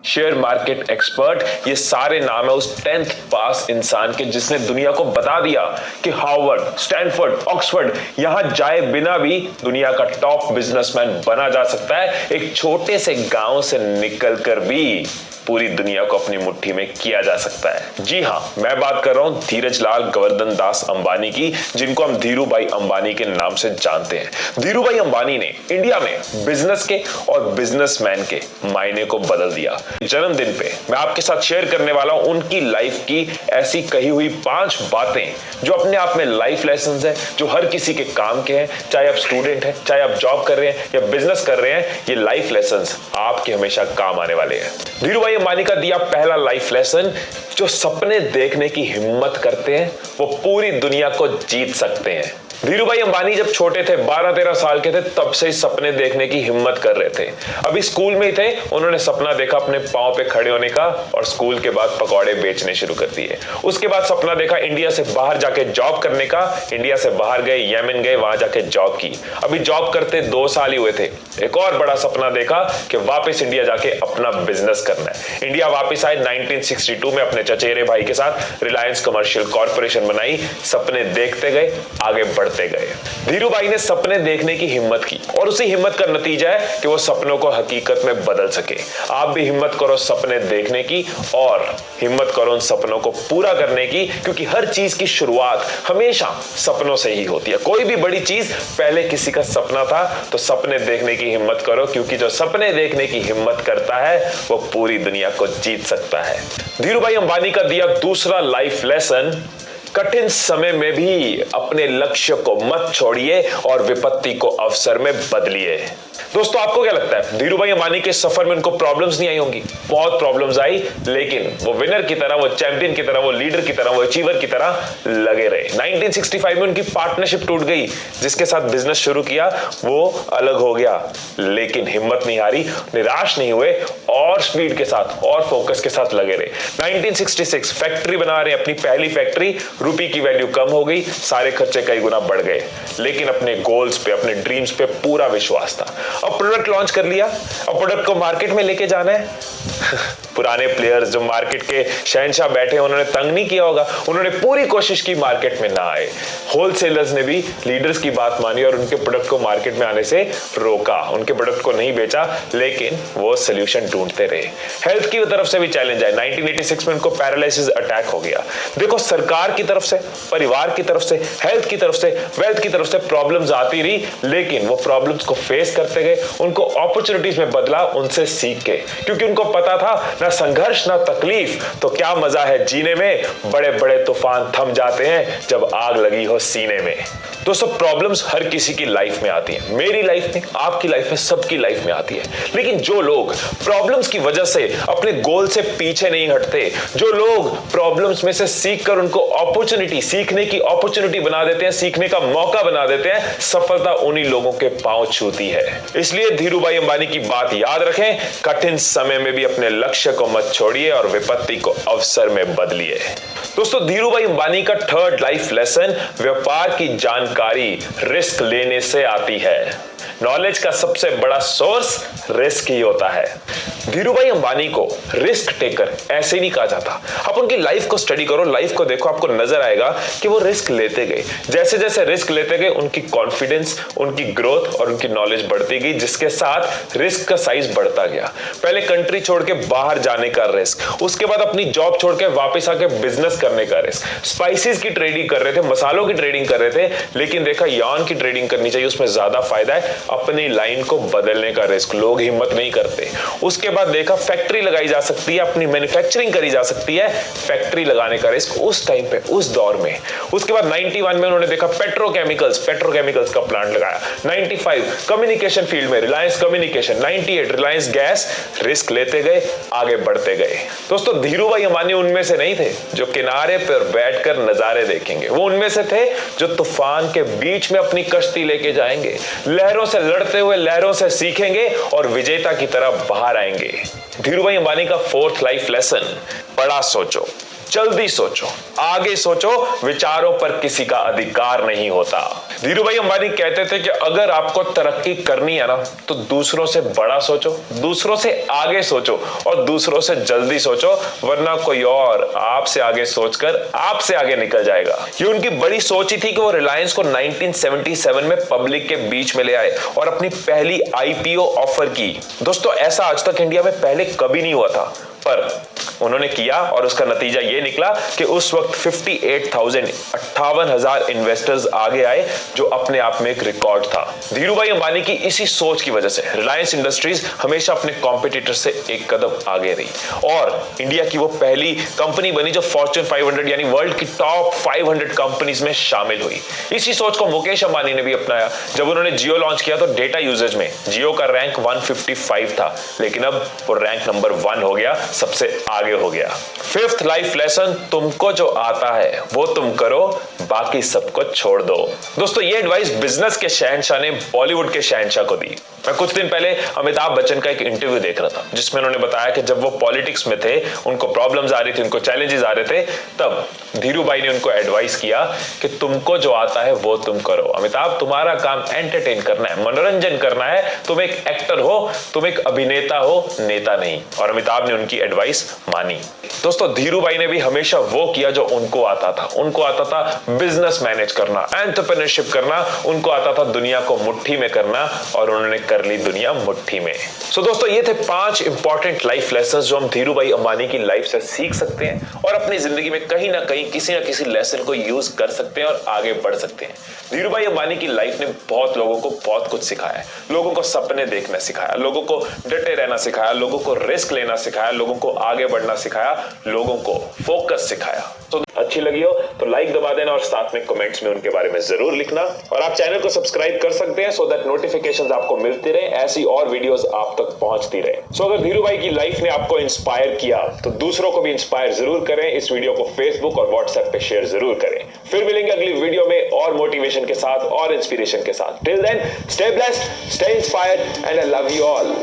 Share market expert, ये सारे नाम है उस 10th पास इंसान के जिसने दुनिया को बता दिया कि हार्वर्ड, स्टैनफोर्ड, ऑक्सफोर्ड यहां जाए बिना भी दुनिया का टॉप बिजनेसमैन बना जा सकता है। एक छोटे से गांव से निकलकर भी पूरी दुनिया को अपनी मुट्ठी में किया जा सकता है। जी हां, मैं बात कर रहा हूं धीरज लाल गोवर्धन दास अंबानी की, जिनको हम धीरू भाई अंबानी के नाम से जानते हैं। धीरू भाई अंबानी ने इंडिया में बिजनेस के और बिजनेसमैन के मायने को बदल दिया। जन्मदिन पे मैं आपके साथ शेयर करने वाला हूं उनकी लाइफ की ऐसी कही हुई 5 बातें जो अपने आप में लाइफ लेसन्स है, जो हर किसी के काम के हैं। चाहे आप स्टूडेंट हैं, चाहे आप जॉब कर रहे हैं या बिजनेस कर रहे हैं, ये लाइफ लेसन्स आपके हमेशा काम आने वाले हैं। धीरू भाई अंबानी का दिया पहला लाइफ लेसन, जो सपने देखने की हिम्मत करते हैं वो पूरी दुनिया को जीत सकते हैं। धीरू भाई अंबानी जब छोटे थे, 12-13 साल के थे, तब से सपने देखने की हिम्मत कर रहे थे। अभी स्कूल में ही थे, उन्होंने सपना देखा अपने पांव पे खड़े होने का और स्कूल के बाद पकौड़े बेचने शुरू कर दिए। उसके बाद सपना देखा इंडिया से बाहर जाके जॉब करने का। इंडिया से बाहर गए, यमन गए, वहां जाके जॉब की। अभी जॉब करते 2 साल ही हुए थे। एक और बड़ा सपना देखा कि वापस इंडिया जाके अपना बिजनेस करना है। इंडिया वापस आए 1962 में, अपने चचेरे भाई के साथ रिलायंस कमर्शियल कॉर्पोरेशन बनाई। सपने देखते गए, आगे बढ़ते गए। धीरू भाई ने सपने देखने की हिम्मत की और उसी हिम्मत का नतीजा है कि वो सपनों को हकीकत में बदल सके। आप भी हिम्मत करो सपने देखने की और हिम्मत करो उन सपनों को पूरा करने की, क्योंकि हर चीज की शुरुआत हमेशा सपनों से ही होती है। कोई भी बड़ी चीज पहले किसी का सपना था, तो सपने देखने की हिम्मत करो, क्योंकि जो सपने देखने की हिम्मत करता है वो पूरी दुनिया को जीत सकता है। धीरू भाई अंबानी का दिया दूसरा लाइफ लेसन, कठिन समय में भी अपने लक्ष्य को मत छोड़िए और विपत्ति को अवसर में बदलिए। दोस्तों, आपको क्या लगता है धीरू भाई अंबानी के सफर में उनको प्रॉब्लम्स नहीं आई होंगी? बहुत प्रॉब्लम्स आई, लेकिन वो विनर की तरह, वो चैंपियन की तरह, वो लीडर की तरह, वो अचीवर की तरह लगे रहे। 1965 में उनकी पार्टनरशिप टूट गई, जिसके साथ बिजनेस शुरू किया वो अलग हो गया, लेकिन हिम्मत नहीं हारी, निराश नहीं हुए और स्पीड के साथ और फोकस के साथ लगे रहे। 1966 फैक्ट्री बना रहे, अपनी पहली फैक्ट्री, रुपए की वैल्यू कम हो गई, सारे खर्चे कई गुना बढ़ गए, लेकिन अपने गोल्स पे, अपने ड्रीम्स पे पूरा विश्वास था। अब प्रोडक्ट लॉन्च कर लिया, अब प्रोडक्ट को मार्केट में लेके जाना है। पुराने प्लेयर्स जो मार्केट के शहंशाह बैठे, उन्होंने तंग नहीं किया होगा, उन्होंने पूरी कोशिश की मार्केट में ना आए। होलसेलर्स ने भी लीडर्स की बात मानी और उनके प्रोडक्ट को मार्केट में आने से रोका, उनके प्रोडक्ट को नहीं बेचा, लेकिन वो सोल्यूशन ढूंढते रहे। हेल्थ की तरफ से भी चैलेंज आए। 1986 में उनको पैरालिसिस अटैक हो गया। देखो, सरकार की तरफ से, परिवार की तरफ से, हेल्थ की तरफ से, वेल्थ की तरफ से प्रॉब्लम्स आती रही, लेकिन वो प्रॉब्लम्स को फेस करते गए, उनको अपॉर्चुनिटीज में बदला, उनसे सीख के, क्योंकि उनको पता था ना संघर्ष ना तकलीफ तो क्या मजा है जीने में। बड़े बड़े तूफान थम जाते हैं जब आग लगी हो सीने में। दोस्तों, प्रॉब्लम्स हर किसी की लाइफ में आती है, मेरी लाइफ में, आपकी लाइफ में, सबकी लाइफ में आती है, लेकिन जो लोग प्रॉब्लम्स की वजह से अपने गोल से पीछे नहीं हटते, जो लोग प्रॉब्लम्स में से सीखकर उनको अपॉर्चुनिटी, सीखने की अपॉर्चुनिटी बना देते हैं, सीखने का मौका बना देते हैं, सफलता उन्हीं लोगों के पांव छूती है। इसलिए धीरू भाई अंबानी की बात याद रखें, कठिन समय में भी अपने लक्ष्य को मत छोड़िए और विपत्ति को अवसर में बदलिए। दोस्तों, धीरू भाई अंबानी का थर्ड लाइफ लेसन, व्यापार की जानकारी रिस्क लेने से आती है। नॉलेज का सबसे बड़ा सोर्स रिस्क ही होता है। धीरू भाई अंबानी को रिस्क टेकर ऐसे नहीं कहा जाता। आप उनकी लाइफ को स्टडी करो, लाइफ को देखो, आपको नजर आएगा कि वो रिस्क लेते गए। जैसे जैसे रिस्क लेते गए, उनकी कॉन्फिडेंस, उनकी ग्रोथ और उनकी नॉलेज बढ़ती गई, जिसके साथ रिस्क का साइज बढ़ता गया। पहले कंट्री छोड़ के बाहर जाने का रिस्क, उसके बाद अपनी जॉब छोड़ के वापस आके बिजनेस करने का रिस्क। स्पाइसेस की ट्रेडिंग कर रहे थे, मसालों की ट्रेडिंग कर रहे थे, लेकिन देखा यार्न की ट्रेडिंग करनी चाहिए, उसमें ज्यादा फायदा है। अपनी लाइन को बदलने का रिस्क, लोग हिम्मत नहीं करते। उसके बाद देखा फैक्ट्री लगाई जा सकती है, अपनी मैन्युफैक्चरिंग करी जा सकती है, फैक्ट्री लगाने का रिस्क उस टाइम पे, उस दौर में। उसके बाद 91 में उन्होंने देखा पेट्रोकेमिकल्स का प्लांट लगाया। 95 कम्युनिकेशन फील्ड में Reliance communication, 98 Reliance gas. Risk लेते गए, आगे बढ़ते गए। दोस्तों, धीरू भाई अंबानी उनमें से नहीं थे जो किनारे पर बैठकर नजारे देखेंगे, वो उनमें से थे जो तूफान के बीच में अपनी कश्ती लेके जाएंगे, लहरों से लड़ते हुए लहरों से सीखेंगे और विजेता की तरह बाहर आएंगे। धीरू भाई अंबानी का फोर्थ लाइफ लेसन, बड़ा सोचो। जल्दी सोचो, आगे सोचो, विचारों पर किसी का अधिकार नहीं होता। धीरू भाई अंबानी कहते थे कि अगर आपको तरक्की करनी है ना तो दूसरों से बड़ा सोचो, दूसरों से आगे सोचो और दूसरों से जल्दी सोचो, वरना कोई और आपसे आगे सोचकर आपसे आगे निकल जाएगा। ये उनकी बड़ी सोच ही थी कि वो रिलायंस को 1977 में पब्लिक के बीच में ले आए और अपनी पहली आईपीओ ऑफर की। दोस्तों ऐसा आज तक इंडिया में पहले कभी नहीं हुआ था, पर उन्होंने किया और उसका नतीजा यह निकला कि उस वक्त 58,000 इन्वेस्टर्स आगे आए, जो अपने आप में एक रिकॉर्ड था। धीरू भाई अंबानी की इसी सोच की वजह से रिलायंस इंडस्ट्रीज हमेशा अपने कॉम्पिटिटर से एक कदम आगे रही और इंडिया की वो पहली कंपनी बनी जो फॉर्च्यून 500 यानी वर्ल्ड की टॉप 500 कंपनीज में शामिल हुई। इसी सोच को मुकेश अंबानी ने भी अपनाया। जब उन्होंने जियो लॉन्च किया तो डेटा यूजेज में जियो का रैंक 155 था, लेकिन अब वो रैंक नंबर 1 हो गया, सबसे आगे हो गया। फिफ्थ लाइफ लेसन, तुमको जो आता है वो तुम करो, बाकी सबको छोड़ दो। दोस्तों ये एडवाइस बिजनेस के शहंशाह ने बॉलीवुड के शहंशाह को दी। मैं कुछ दिन पहले अमिताभ बच्चन का एक इंटरव्यू देख रहा था जिसमें उन्होंने बताया कि जब वो पॉलिटिक्स में थे, उनको प्रॉब्लम्स आ रही थी, उनको चैलेंजेस आ रहे थे, तब धीरू भाई ने उनको एडवाइस किया कि तुमको जो आता है वो तुम करो। अमिताभ, तुम्हारा काम एंटरटेन करना है, मनोरंजन करना है, तुम एक एक्टर हो, तुम एक अभिनेता हो, नेता नहीं। और अमिताभ ने उनकी एडवाइस मानी। दोस्तों धीरू भाई ने भी हमेशा वो किया जो उनको आता था। उनको आता था बिजनेस मैनेज करना, एंटरप्रेन्योरशिप करना, उनको आता था दुनिया को मुट्ठी में करना और उन्होंने कर ली दुनिया मुट्ठी में। सो दोस्तों ये थे 5 इंपॉर्टेंट लाइफ लेसन्स जो हम धीरू भाई अंबानी की लाइफ से सीख सकते हैं और अपनी जिंदगी में कहीं ना कहीं किसी ना किसी लेसन को यूज कर सकते हैं और आगे बढ़ सकते हैं। धीरू भाई अंबानी की लाइफ ने बहुत लोगों को बहुत कुछ सिखाया है। लोगों को सपने देखना सिखाया, लोगों को डटे रहना सिखाया, लोगों को रिस्क लेना सिखाया, लोगों को आगे बढ़ना सिखाया, लोगों को फोकस सिखाया। तो अच्छी लगी हो तो लाइक दबा देना और साथ में कमेंट्स में उनके बारे में जरूर लिखना। और आप चैनल को सब्सक्राइब कर सकते हैं सो दैट नोटिफिकेशंस आपको मिलती रहे, ऐसी और वीडियोस आप तक पहुंचती रहे। सो अगर धीरू भाई की लाइफ ने आपको इंस्पायर किया तो दूसरों को भी इंस्पायर जरूर करें। इस वीडियो को फेसबुक और व्हाट्सएप पे शेयर जरूर करें। फिर मिलेंगे अगली वीडियो में और मोटिवेशन के साथ और इंस्पिरेशन के साथ। Till then stay blessed, stay inspired and I love you all.